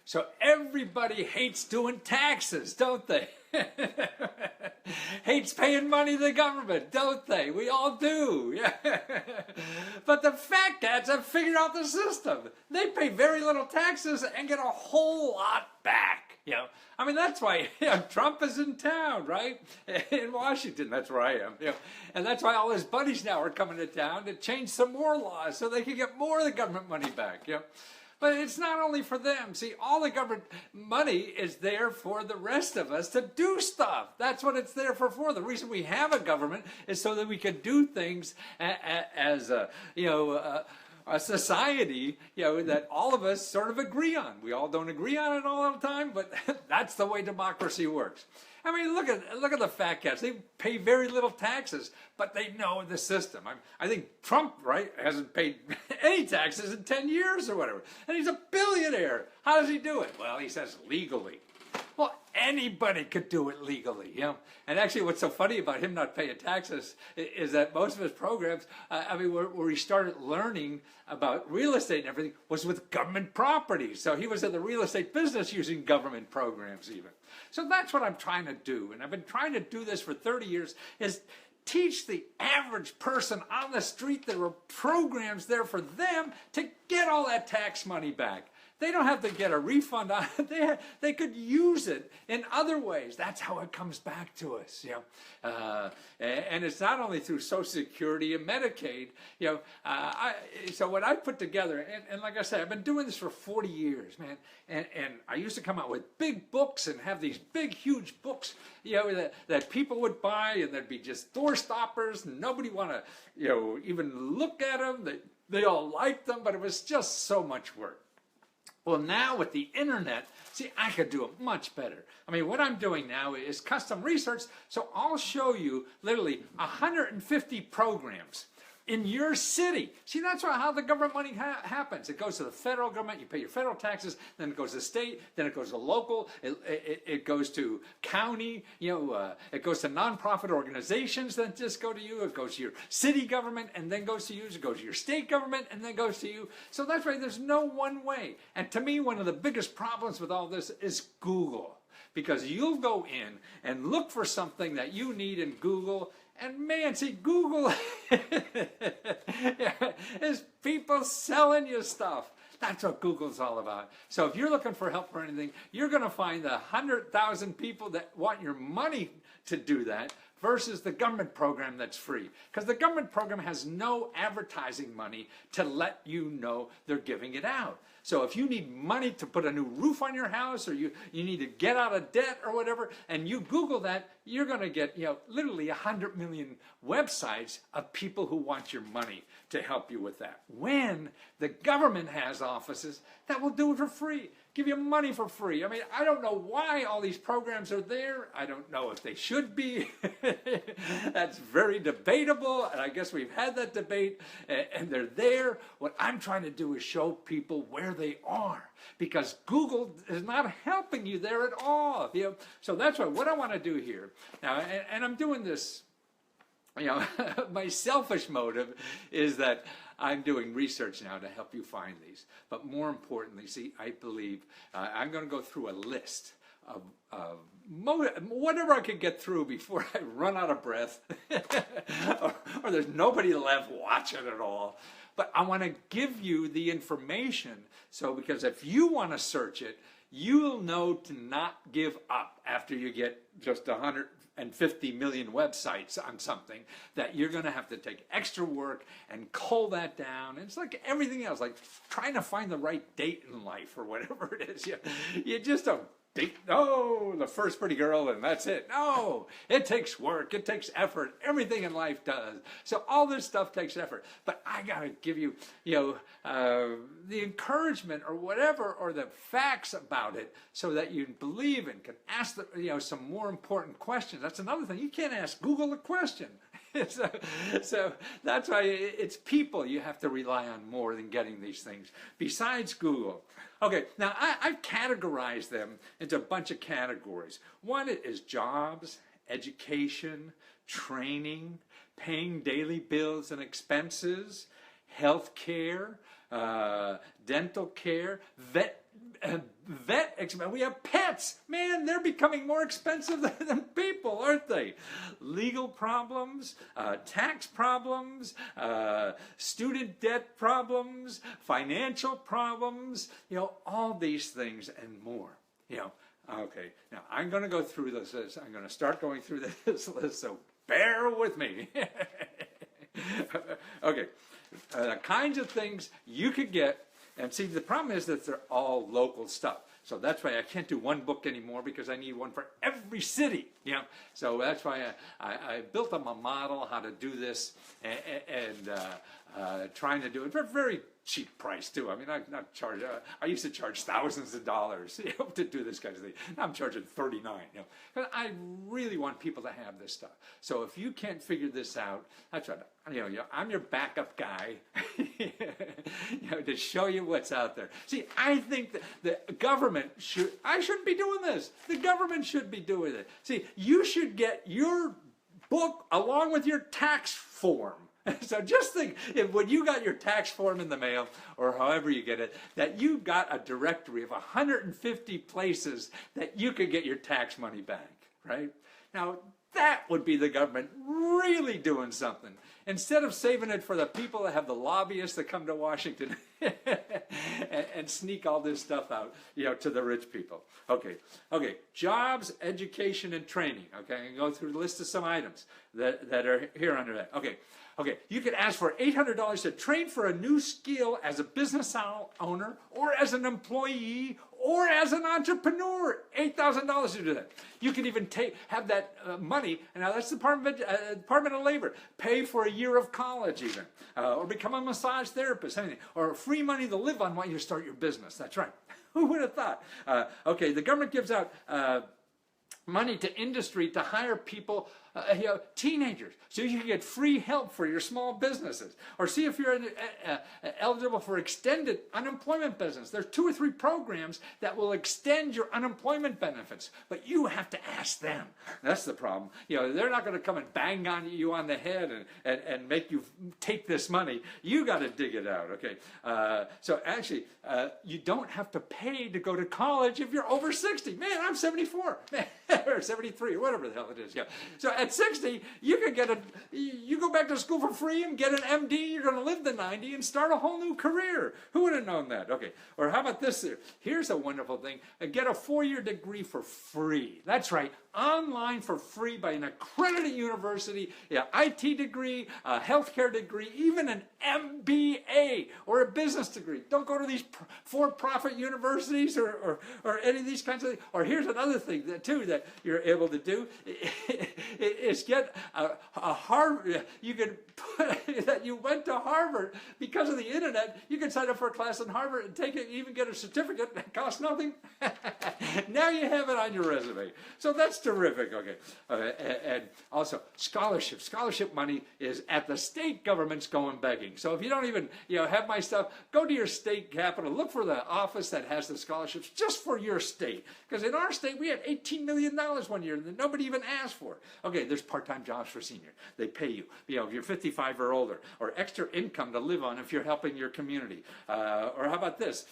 So everybody hates doing taxes, don't they? Hates paying money to the government, don't they? We all do. Yeah. But the fat cats have figured out the system. They pay very little taxes and get a whole lot back. You know, I mean, that's why Trump is in town, right? In Washington, that's where I am. You know, and that's why all his buddies now are coming to town to change some more laws so they can get more of the government money back. You know? But it's not only for them. See, all the government money is there for the rest of us to do stuff. That's what it's there for. The reason we have a government is so that we can do things as a society, that all of us sort of agree on. We all don't agree on it all the time, but that's the way democracy works. I mean, look at the fat cats. They pay very little taxes, but they know the system. I think Trump, right, hasn't paid any taxes in 10 years or whatever. And he's a billionaire. How does he do it? Well, he says legally. Well, anybody could do it legally, And actually, what's so funny about him not paying taxes is that most of his programs, where he started learning about real estate and everything, was with government properties. So he was in the real estate business using government programs even. So that's what I'm trying to do. And I've been trying to do this for 30 years, is teach the average person on the street there are programs there for them to get all that tax money back. They don't have to get a refund on it. They could use it in other ways. That's how it comes back to us. And it's not only through Social Security and Medicaid. So what I put together, and like I said, I've been doing this for 40 years, man. And I used to come out with big books and have these big, huge books, that people would buy, and there'd be just door stoppers, and nobody want to, even look at them. They all liked them, but it was just so much work. Well, now with the internet, see, I could do it much better. I mean, what I'm doing now is custom research, so I'll show you literally 150 programs in your city. See, that's how the government money happens. It goes to the federal government, you pay your federal taxes, then it goes to state, then it goes to local, it goes to county, it goes to nonprofit organizations that just go to you, it goes to your city government and then goes to you, it goes to your state government and then goes to you. So that's why there's no one way. And to me, one of the biggest problems with all this is Google. Because you'll go in and look for something that you need in Google, and man, see, Google is people selling you stuff. That's what Google's all about. So if you're looking for help for anything, you're going to find the 100,000 people that want your money to do that versus the government program that's free. Because the government program has no advertising money to let you know they're giving it out. So if you need money to put a new roof on your house, or you need to get out of debt or whatever, and you Google that, you're going to get literally 100 million websites of people who want your money to help you with that. When the government has offices that will do it for free, give you money for free. I mean, I don't know why all these programs are there. I don't know if they should be. That's very debatable, and I guess we've had that debate, and they're there. What I'm trying to do is show people where they are, because Google is not helping you there at all. So that's what I want to do here. Now, and I'm doing this, my selfish motive is that I'm doing research now to help you find these. But more importantly, see, I believe I'm going to go through a list of whatever I can get through before I run out of breath or there's nobody left watching it all. But I want to give you the information, because if you want to search it, you'll know to not give up after you get just 150 million websites on something, that you're going to have to take extra work and cull that down. And it's like everything else, like trying to find the right date in life or whatever it is. You just don't date, the first pretty girl and that's it. No, it takes work, it takes effort. Everything in life does. So all this stuff takes effort. But I got to give you, the encouragement or whatever, or the facts about it, so that you believe and can ask some more important questions. That's another thing. You can't ask Google a question. So that's why it's people you have to rely on more than getting these things, besides Google. Okay, now I've categorized them into a bunch of categories. One is jobs, education, training, paying daily bills and expenses, health care, dental care, vet expense. We have pets. Man, they're becoming more expensive than people, aren't they? Legal problems, tax problems, student debt problems, financial problems, all these things and more. Okay, now I'm going to go through this list. I'm going to start going through this list, so bear with me. Okay, the kinds of things you could get, and see, the problem is that they're all local stuff. So that's why I can't do one book anymore, because I need one for every city. So that's why I built up a model how to do this, and trying to do it for a very cheap price too. I mean, I used to charge thousands of dollars to do this kind of thing. Now I'm charging $39. But I really want people to have this stuff. So if you can't figure this out, that's what I'm your backup guy, to show you what's out there. See, I think that the government I shouldn't be doing this. The government should be doing it. See, you should get your book along with your tax form. So just think, if when you got your tax form in the mail, or however you get it, that you got a directory of 150 places that you could get your tax money back, right? Now, that would be the government really doing something, instead of saving it for the people that have the lobbyists that come to Washington and sneak all this stuff out, to the rich people. Okay, jobs, education, and training. Okay, I can go through the list of some items that are here under that. Okay, you could ask for $800 to train for a new skill as a business owner, or as an employee, or as an entrepreneur. $8,000 to do that. You could even have that money, and now that's the Department of Labor, pay for a year of college even, or become a massage therapist, anything, or free money to live on while you start your business. That's right. Who would have thought? Okay, the government gives out money to industry to hire people, teenagers, so you can get free help for your small businesses, or see if you're eligible for extended unemployment benefits. There's 2 or 3 programs that will extend your unemployment benefits, but you have to ask them. That's the problem. They're not going to come and bang on you on the head and make you take this money. You got to dig it out. Okay, so actually, you don't have to pay to go to college if you're over 60. Man, I'm 74, or 73, or whatever the hell it is. So at 60, you can you go back to school for free and get an MD. You're going to live to 90 and start a whole new career. Who would have known that? Okay, or how about this? Here's a wonderful thing. Get a 4-year degree for free. That's right, online for free by an accredited university, IT degree, a healthcare degree, even an MBA or a business degree. Don't go to these for-profit universities or any of these kinds of things. Or here's another thing that you're able to do is get a Harvard. You can put that you went to Harvard because of the internet. You can sign up for a class in Harvard and take it, even get a certificate that costs nothing. Now you have it on your resume. So that's terrific. Okay, and also scholarships. Scholarship money is at the state government's going begging. So if you don't even have my stuff, go to your state capital. Look for the office that has the scholarships just for your state. Because in our state we had $18 million one year that nobody even asked for. Okay, there's part-time jobs for seniors. They pay you. If you're 55 or older, or extra income to live on if you're helping your community. Or how about this?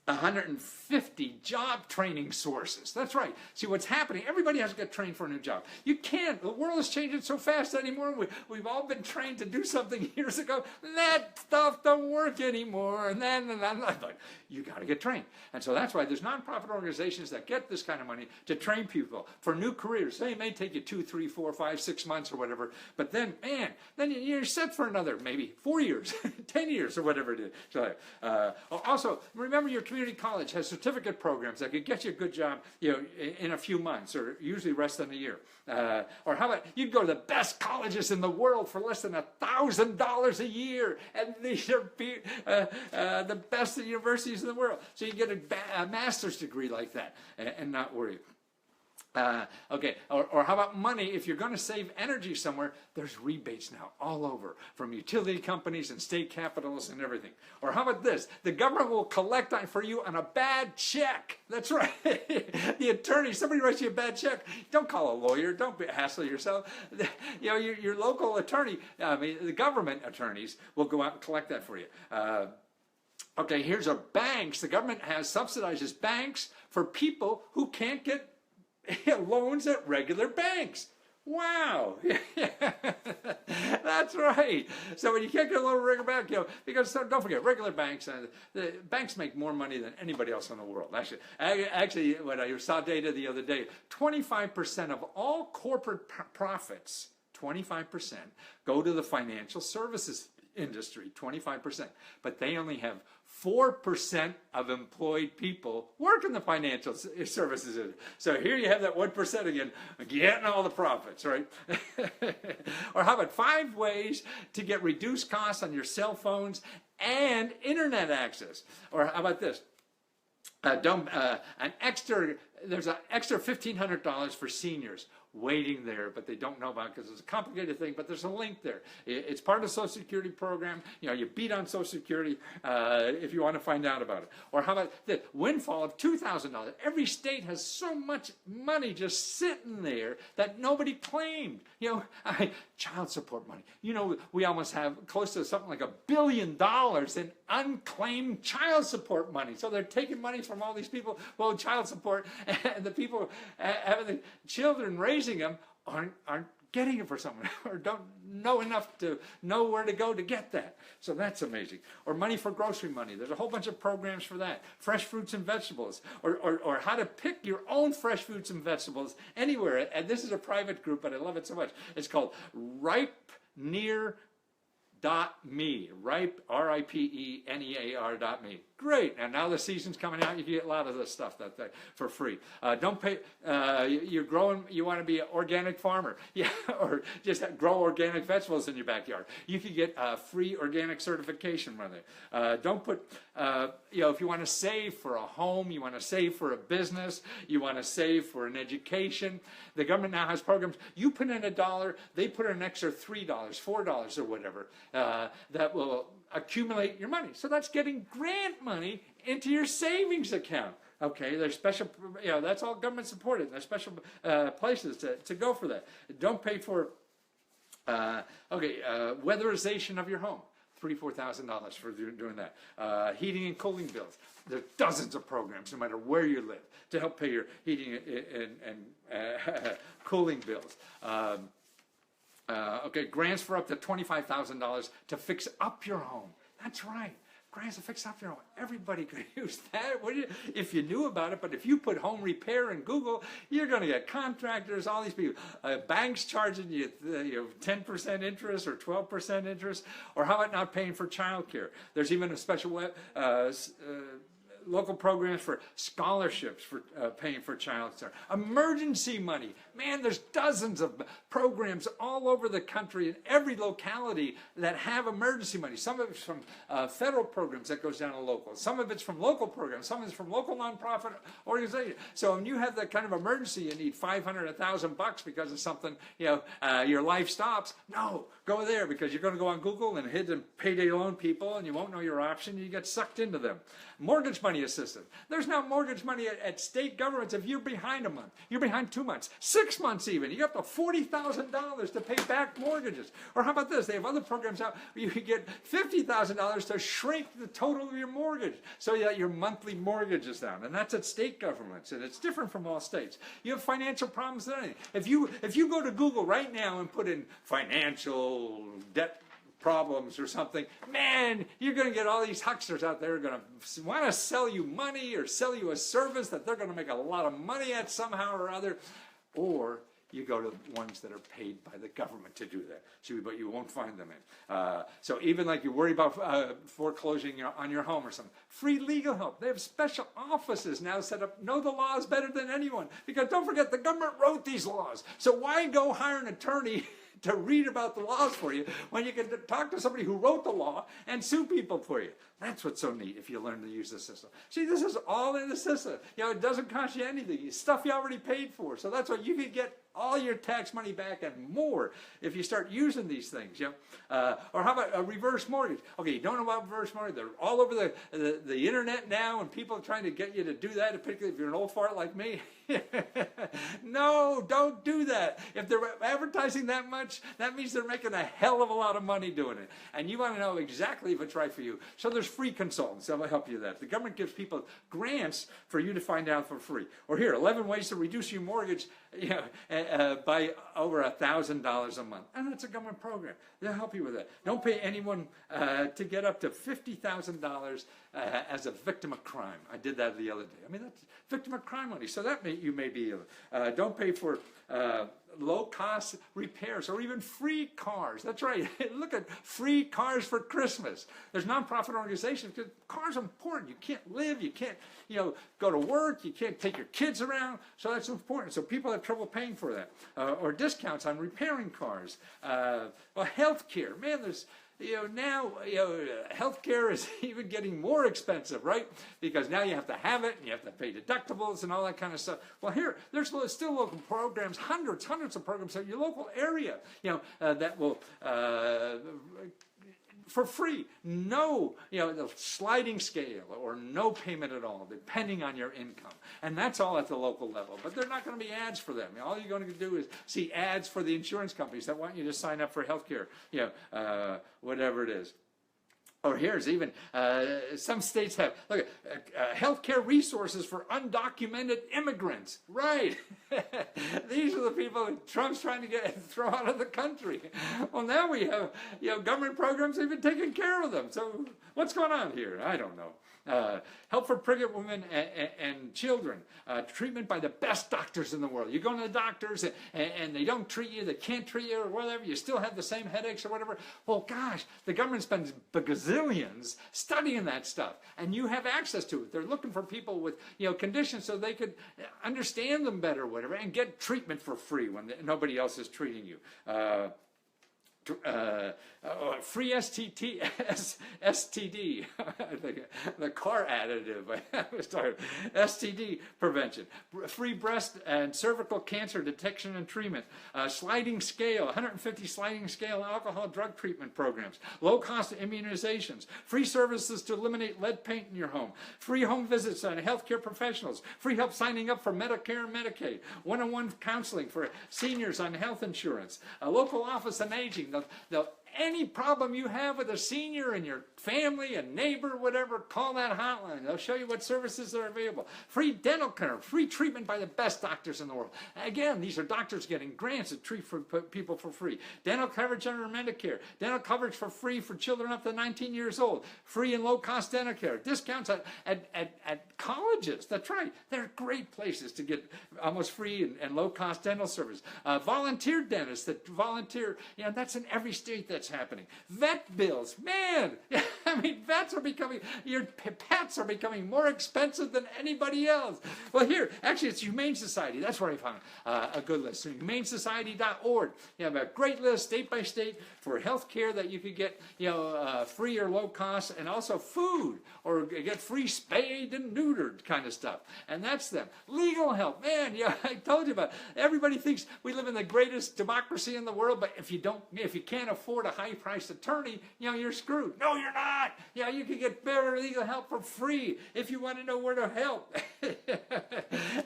150 job training sources. That's right. See what's happening. Everybody has to get trained for a new job. You can't. The world is changing so fast anymore. We've all been trained to do something years ago. That stuff don't work anymore. And then you got to get trained. And so that's why there's nonprofit organizations that get this kind of money to train people for new careers. They may take you 2, 3, 4, 5, 6 months or whatever. But then, man, then you're set for another maybe 4 years, 10 years or whatever it is. So, also, remember your community college has certificate programs that could get you a good job, in a few months, or usually less than a year. Or how about you go to the best colleges in the world for less than $1,000 a year, and these are the best universities in the world. So you get a master's degree like that, and not worry. Okay, or how about money? If you're going to save energy somewhere, there's rebates now all over from utility companies and state capitals and everything. Or how about this? The government will collect for you on a bad check. That's right. The attorney, somebody writes you a bad check. Don't call a lawyer. Don't hassle yourself. Your local attorney, the government attorneys will go out and collect that for you. Okay, here's our banks. The government subsidizes banks for people who can't get loans at regular banks. Wow, that's right. So when you can't get a loan at a regular bank, because don't forget, regular banks, the banks make more money than anybody else in the world. Actually, when I saw data the other day, 25% of all corporate profits, 25% go to the financial services industry, 25%. But they only have 4% of employed people work in the financial services industry. So here you have that 1% again, getting all the profits, right? Or how about 5 ways to get reduced costs on your cell phones and internet access? Or how about this? There's an extra $1,500 for seniors waiting there, but they don't know about it because it's a complicated thing, but there's a link there. It's part of the Social Security program. You beat on Social Security if you want to find out about it. Or how about the windfall of $2,000? Every state has so much money just sitting there that nobody claimed. Child support money. We almost have close to something like $1 billion in unclaimed child support money. So they're taking money from all these people, well, child support, and the people having the children raising them aren't getting it for someone or don't know enough to know where to go to get that. So that's amazing. Or money for grocery money. There's a whole bunch of programs for that. Fresh fruits and vegetables. Or how to pick your own fresh fruits and vegetables anywhere. And this is a private group, but I love it so much. It's called ripenear.me. Ripe, RIPENEAR.me. Great. And now the season's coming out. You can get a lot of this stuff for free. Don't pay. You're growing. You want to be an organic farmer, or just grow organic vegetables in your backyard. You can get free organic certification from there. Don't put. If you want to save for a home, you want to save for a business, you want to save for an education. The government now has programs. You put in $1, they put in an extra $3, $4, or whatever. That will accumulate your money. So that's getting grant money into your savings account. Okay, there's special, that's all government supported. There's special places to go for that. Don't pay for, weatherization of your home. $3,000-4,000 for doing that. Heating and cooling bills. There are dozens of programs, no matter where you live, to help pay your heating and cooling bills. Grants for up to $25,000 to fix up your home. That's right. Grants to fix up your home. Everybody could use that, if you knew about it. But if you put home repair in Google, you're going to get contractors, all these people. Banks charging you 10% interest or 12% interest. Or how about not paying for child care? There's even a special local programs for scholarships for paying for child care. Emergency money. Man, there's dozens of programs all over the country in every locality that have emergency money. Some of it's from federal programs that goes down to local. Some of it's from local programs. Some of it's from local nonprofit organizations. So when you have that kind of emergency, you need $500, $1,000 because of something, your life stops. No, go there because you're going to go on Google and hit the payday loan people and you won't know your option. You get sucked into them. Mortgage money assistance. There's now mortgage money at state governments if you're behind a month. You're behind 2 months, 6 months even. You get up to $40,000 to pay back mortgages. Or how about this? They have other programs out where you can get $50,000 to shrink the total of your mortgage so that your monthly mortgage is down. And that's at state governments, and it's different from all states. You have financial problems with anything. If you go to Google right now and put in financial debt problems or something, man, you're going to get all these hucksters out there who are going to want to sell you money or sell you a service that they're going to make a lot of money at somehow or other. Or you go to ones that are paid by the government to do that, but you won't find them in. So even like you worry about foreclosing on your home or something, free legal help. They have special offices now set up, know the laws better than anyone. Because don't forget, the government wrote these laws. So why go hire an attorney to read about the laws for you when you can talk to somebody who wrote the law and sue people for you? That's what's so neat if you learn to use the system. See, this is all in the system. It doesn't cost you anything. It's stuff you already paid for. So that's why you can get all your tax money back and more if you start using these things. Or how about a reverse mortgage? Okay, you don't know about reverse mortgage. They're all over the internet now, and people are trying to get you to do that, particularly if you're an old fart like me. No, don't do that. If they're advertising that much, much, that means they're making a hell of a lot of money doing it. And you want to know exactly if it's right for you. So there's free consultants that will help you with that. The government gives people grants for you to find out for free. Or here, 11 ways to reduce your mortgage by over $1,000 a month. And that's a government program. They'll help you with that. Don't pay anyone to get up to $50,000 as a victim of crime. I did that the other day. I mean, that's victim of crime money. So that you may be able. Don't pay for low-cost repairs or even free cars. That's right. Look at free cars for Christmas. There's nonprofit organizations because cars are important. You can't live. You can't, go to work. You can't take your kids around. So that's important. So people have trouble paying for that. Or discounts on repairing cars. Well, health care. Man, there's... now, healthcare is even getting more expensive, right? Because now you have to have it, and you have to pay deductibles and all that kind of stuff. Well, here, there's still local programs, hundreds of programs in your local area, that will, for free, no, the sliding scale or no payment at all, depending on your income. And that's all at the local level. But there are not going to be ads for them. All you're going to do is see ads for the insurance companies that want you to sign up for health care, whatever it is. Or here's even, some states have, look, healthcare resources for undocumented immigrants. Right. These are the people that Trump's trying to throw out of the country. Well, now we have, government programs that have been taking care of them. So what's going on here? I don't know. Help for pregnant women and children. Treatment by the best doctors in the world. You go to the doctors and they don't treat you, they can't treat you or whatever, you still have the same headaches or whatever. Well, gosh, the government spends gazillions studying that stuff, and you have access to it. They're looking for people with conditions so they could understand them better or whatever, and get treatment for free when nobody else is treating you. Free STD, the car additive, I was talking, STD prevention, free breast and cervical cancer detection and treatment, sliding scale, 150 sliding scale alcohol drug treatment programs, low-cost immunizations, free services to eliminate lead paint in your home, free home visits on healthcare professionals, free help signing up for Medicare and Medicaid, one-on-one counseling for seniors on health insurance, a local office on aging, any problem you have with a senior and your family, a neighbor, whatever, call that hotline. They'll show you what services are available. Free dental care, free treatment by the best doctors in the world. Again, these are doctors getting grants to treat people for free. Dental coverage under Medicare. Dental coverage for free for children up to 19 years old. Free and low-cost dental care. Discounts at colleges. That's right. They're great places to get almost free and low-cost dental service. Volunteer dentists that volunteer. That's in every state that's happening. Vet bills. Man, I mean, your pets are becoming more expensive than anybody else. Well, here, actually, it's Humane Society. That's where I found a good list. So humanesociety.org. You have a great list, state by state, for health care that you could get, free or low cost, and also food, or get free spayed and neutered kind of stuff. And that's them. Legal help. Man, I told you about it. Everybody thinks we live in the greatest democracy in the world, but if you can't afford a high-priced attorney, you're screwed. No, you're not. You can get better legal help for free if you want to know where to help.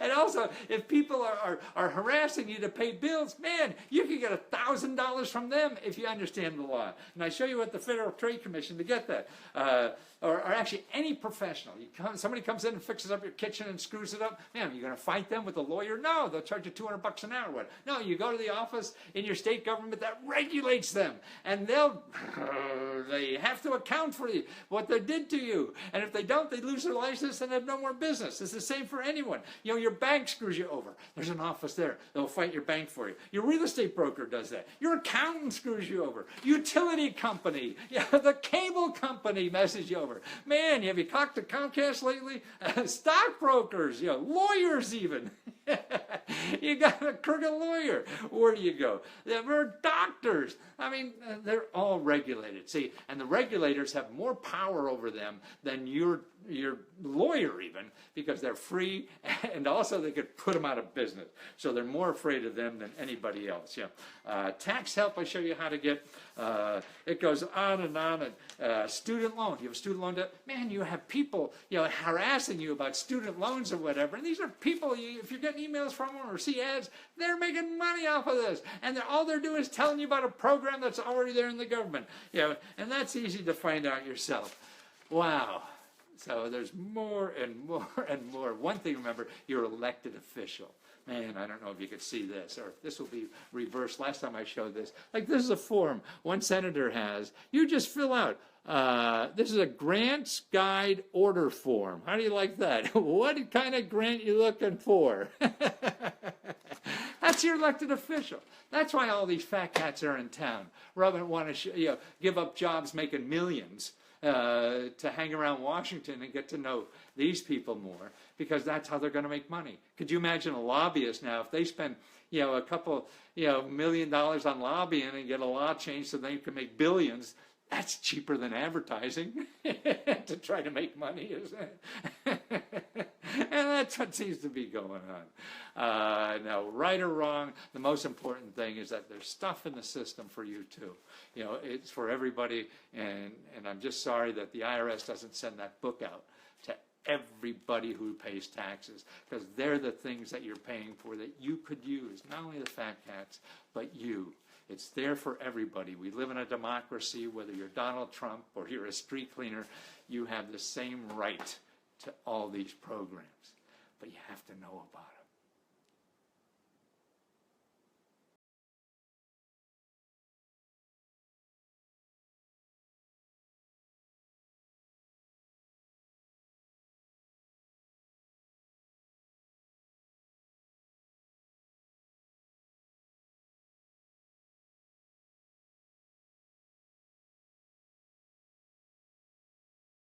And also, if people are harassing you to pay bills, man, you can get $1,000 from them if you understand the law. And I show you at the Federal Trade Commission to get that. Or actually any professional. Somebody comes in and fixes up your kitchen and screws it up. Man, are you going to fight them with a lawyer? No, they'll charge you $200 an hour. What? No, you go to the office in your state government that regulates them, and they have to account for what they did to you. And if they don't, they lose their license and have no more business. It's the same for anyone. Your bank screws you over. There's an office there. They'll fight your bank for you. Your real estate broker does that. Your accountant screws you over. Utility company, the cable company messes you over. Man, have you talked to Comcast lately? Stockbrokers, lawyers even. You got a crooked lawyer. Where do you go? There are doctors. I mean, they're all regulated. See, and the regulators have more power over them than your your lawyer even, because they're free, and also they could put them out of business. So they're more afraid of them than anybody else. Tax help, I show you how to get. It goes on and on. And student loan. You have a student loan debt. Man, you have people harassing you about student loans or whatever. And these are people, if you're getting emails from them or see ads, they're making money off of this. And all they're doing is telling you about a program that's already there in the government. And that's easy to find out yourself. Wow. So there's more and more and more. One thing, remember, you're elected official. Man, I don't know if you could see this, or if this will be reversed. Last time I showed this. Like, this is a form one senator has. You just fill out. This is a grants guide order form. How do you like that? What kind of grant you looking for? That's your elected official. That's why all these fat cats are in town. Rather than want to give up jobs making millions to hang around Washington and get to know these people more, because that's how they're going to make money. Could you imagine a lobbyist now, if they spend a couple $1 million on lobbying and get a law changed so they can make billions? That's cheaper than advertising to try to make money, isn't it? And that's what seems to be going on. Now, right or wrong, the most important thing is that there's stuff in the system for you too. It's for everybody, and I'm just sorry that the IRS doesn't send that book out to everybody who pays taxes, because they're the things that you're paying for that you could use, not only the fat cats, but you. It's there for everybody. We live in a democracy. Whether you're Donald Trump or you're a street cleaner, you have the same right to all these programs. But you have to know about them.